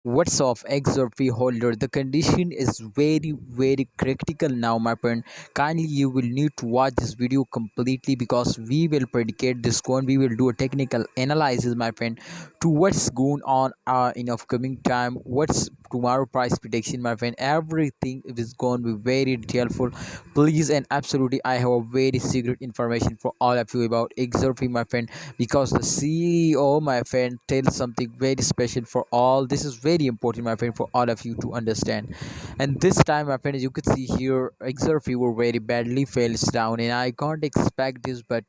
What's off XRP holder? The condition is very critical now, my friend. Kindly you will need to watch this video completely because we will predicate this coin. We will do a technical analysis, my friend, to what's going on in upcoming time. What's tomorrow price prediction, my friend. Everything is going to be very detailful. Please and absolutely, I have a very secret information for all of you about XRP, my friend, because the CEO, my friend, tells something very special for all. This is very important, my friend, for all of you to understand. And this time, my friend, as you could see here, XRP were very badly fails down, and I can't expect this, but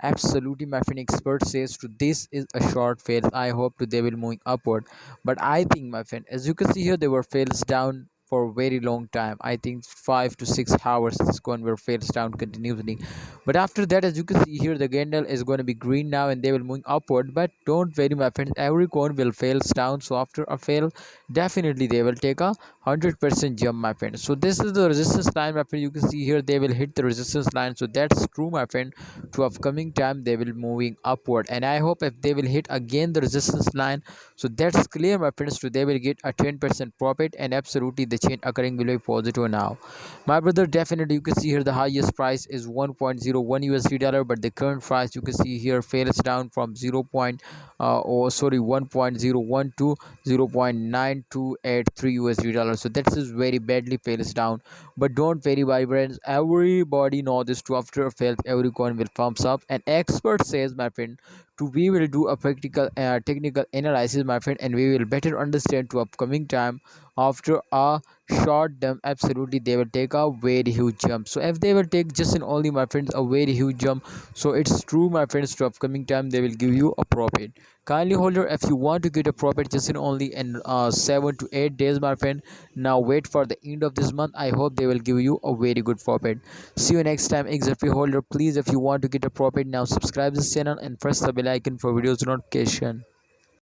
absolutely, my friend, expert says to this is a short fail. I hope to they will moving upward, but I think, my friend, as you can see here, they were fails down for a very long time. I think 5 to 6 hours this coin were fails down continuously, but after that, as you can see here, the candle is going to be green now and they will moving upward. But don't worry, my friends, every coin will fails down, so after a fail definitely they will take a 100% jump, my friend. So this is the resistance line, my friend. You can see here they will hit the resistance line, so that's true, my friend. To upcoming time they will moving upward, and I hope if they will hit again the resistance line, so that's clear, my friends. So they will get a 10% profit, and absolutely the change occurring will be positive now, my brother. Definitely you can see here the highest price is 1.01 USD dollar, but the current price you can see here fails down from 1.012 to 0.9283 USD dollar, so that is very badly fails down. But don't worry, my friends, everybody know this too. After a fail every coin will pumps up, and expert says, my friend, to we will do a practical technical analysis, my friend, and we will better understand to upcoming time. After a short term, absolutely they will take a very huge jump. So if they will take just and only, my friends, a very huge jump, so it's true, my friends, to upcoming time they will give you a profit. Kindly holder, if you want to get a profit just and only in 7 to 8 days, my friend, now wait for the end of this month. I hope they will give you a very good profit. See you next time, XRP holder. Please, if you want to get a profit now, subscribe this channel and press the bell icon for videos notification.